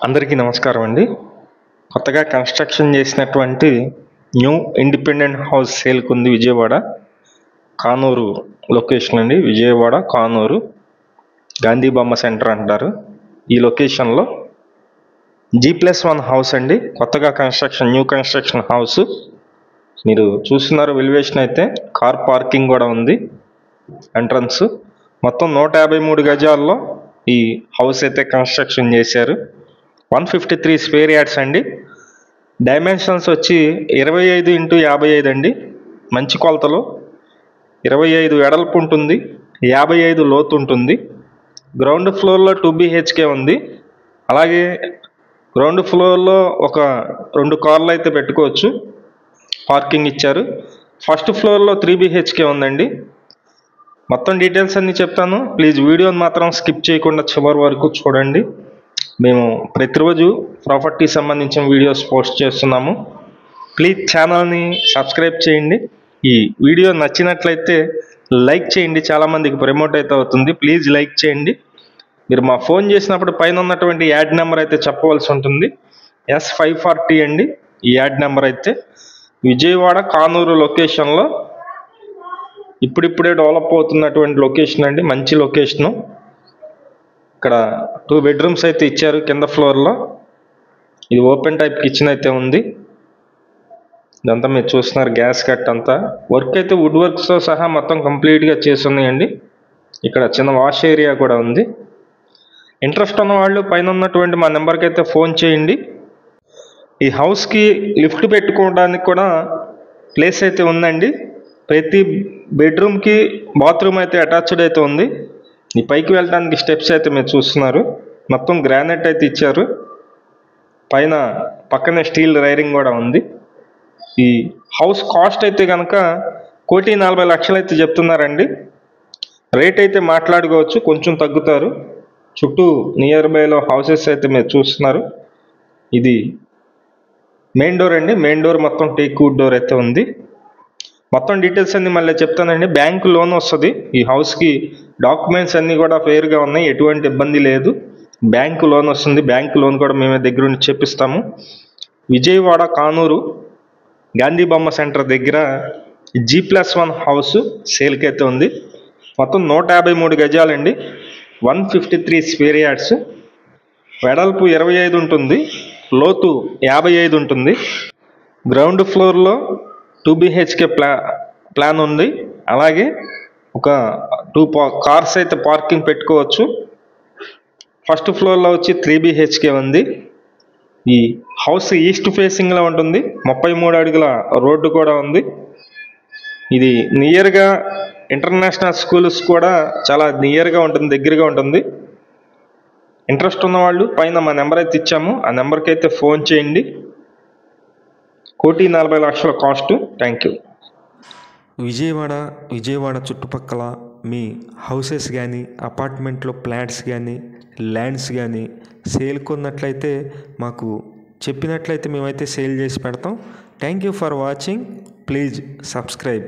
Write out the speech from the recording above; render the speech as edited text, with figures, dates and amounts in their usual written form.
అందరికీ నమస్కారం అండి. కొత్తగా కన్స్ట్రక్షన్ చేసినటువంటి న్యూ ఇండిపెండెంట్ హౌస్ సేల్కి ఉంది విజయవాడ కానూరు లొకేషన్ అండి. విజయవాడ కానూరు గాంధీ బొమ్మ సెంటర్ అంటారు. ఈ లొకేషన్లో G+1 హౌస్ అండి. కొత్తగా న్యూ కన్స్ట్రక్షన్ హౌస్ మీరు చూస్తున్నారు. ఎలివేషన్ అయితే కార్ పార్కింగ్ కూడా ఉంది. ఎంట్రన్స్ మొత్తం 153 గజాల్లో ఈ హౌస్ అయితే కన్స్ట్రక్షన్ చేశారు. 153 స్క్వేర్ యార్డ్స్ అండి. డైమెన్షన్స్ వచ్చి 25x55 అండి. మంచి కొలతలు. 25 వెడల్పు ఉంటుంది, 55 లోతు ఉంటుంది. గ్రౌండ్ ఫ్లోర్లో 2 BHK ఉంది. అలాగే గ్రౌండ్ ఫ్లోర్లో ఒక 2 కార్లు అయితే పెట్టుకోవచ్చు, పార్కింగ్ ఇచ్చారు. ఫస్ట్ ఫ్లోర్లో 3 BHK ఉందండి. మొత్తం డీటెయిల్స్ అన్నీ చెప్తాను. ప్లీజ్ వీడియోని మాత్రం స్కిప్ చేయకుండా చివరి వరకు చూడండి. మేము ప్రతిరోజు ప్రాపర్టీ సంబంధించిన వీడియోస్ పోస్ట్ చేస్తున్నాము. ప్లీజ్ ఛానల్ని సబ్స్క్రైబ్ చేయండి. ఈ వీడియో నచ్చినట్లయితే లైక్ చేయండి. చాలామందికి ప్రమోట్ అయితే అవుతుంది. ప్లీజ్ లైక్ చేయండి. మీరు మా ఫోన్ చేసినప్పుడు పైన ఉన్నటువంటి యాడ్ నెంబర్ అయితే చెప్పవలసి ఉంటుంది. S540 అండి ఈ యాడ్ నెంబర్ అయితే. విజయవాడ కానూరు లొకేషన్లో ఇప్పుడిప్పుడే డెవలప్ అవుతున్నటువంటి లొకేషన్ అండి. మంచి లొకేషను. ఇక్కడ 2 బెడ్రూమ్స్ అయితే ఇచ్చారు కింద ఫ్లోర్లో. ఇది ఓపెన్ టైప్ కిచెన్ అయితే ఉంది. ఇదంతా మీరు చూస్తున్నారు. గ్యాస్ కట్ అంతా వర్క్ అయితే వుడ్ వర్క్స్తో సహా మొత్తం కంప్లీట్గా చేస్తున్నాయండి. ఇక్కడ చిన్న వాష్ ఏరియా కూడా ఉంది. ఇంట్రెస్ట్ ఉన్న వాళ్ళు పైన ఉన్నటువంటి మా నెంబర్కి అయితే ఫోన్ చేయండి. ఈ హౌస్కి లిఫ్ట్ పెట్టుకోవడానికి కూడా ప్లేస్ అయితే ఉందండి. ప్రతి బెడ్రూమ్కి బాత్రూమ్ అయితే అటాచ్డ్ అయితే ఉంది. ఈ పైకి వెళ్ళడానికి స్టెప్స్ అయితే మీరు చూస్తున్నారు. మొత్తం గ్రానైట్ అయితే ఇచ్చారు. పైన పక్కనే స్టీల్ రైరింగ్ కూడా ఉంది. ఈ హౌస్ కాస్ట్ అయితే కనుక 1,40,00,000 అయితే చెప్తున్నారండి. రేట్ అయితే మాట్లాడుకోవచ్చు, కొంచెం తగ్గుతారు. చుట్టూ నియర్ బైలో హౌసెస్ అయితే మీరు చూస్తున్నారు. ఇది మెయిన్ డోర్ అండి. మెయిన్ డోర్ మొత్తం టేక్ వుడ్ డోర్ అయితే ఉంది. మొత్తం డీటెయిల్స్ అన్ని మళ్ళీ చెప్తానండి. బ్యాంకు లోన్ వస్తుంది ఈ హౌస్కి. డాక్యుమెంట్స్ అన్నీ కూడా ఫెయిర్గా ఉన్నాయి, ఎటువంటి ఇబ్బంది లేదు. బ్యాంకు లోన్ వస్తుంది. బ్యాంకు లోన్ కూడా మేమే దగ్గర ఉండి చెప్పిస్తాము. విజయవాడ కానూరు గాంధీ బొమ్మ సెంటర్ దగ్గర G+1 హౌస్ సేల్కి అయితే ఉంది. మొత్తం 153 గజాలండి. 153 స్క్వేర్ యార్డ్స్. వెడల్పు 25 ఉంటుంది, లోతు 55 ఉంటుంది. గ్రౌండ్ ఫ్లోర్లో 2 BHK ప్లాన్ ఉంది. అలాగే ఒక 2 కార్స్ అయితే పార్కింగ్ పెట్టుకోవచ్చు. ఫస్ట్ ఫ్లోర్లో వచ్చి 3 BHK ఉంది. ఈ హౌస్ ఈస్ట్ ఫేసింగ్లో ఉంటుంది. 33 అడుగుల రోడ్డు కూడా ఉంది. ఇది నియర్గా ఇంటర్నేషనల్ స్కూల్స్ కూడా చాలా నియర్గా ఉంటుంది, దగ్గరగా ఉంటుంది. ఇంట్రెస్ట్ ఉన్న వాళ్ళు పైన మా నెంబర్ అయితే ఇచ్చాము, ఆ నెంబర్కి అయితే ఫోన్ చేయండి. 1,40,00,000 కాస్ట్. Thank you. విజయవాడ చుట్టుపక్కల మీ హౌసెస్ కానీ, అపార్ట్మెంట్లో ఫ్లాట్స్ కానీ, ల్యాండ్స్ కానీ సేల్కి ఉన్నట్లయితే మాకు చెప్పినట్లయితే మేమైతే సేల్ చేసి పెడతాం. Thank you for watching. Please subscribe.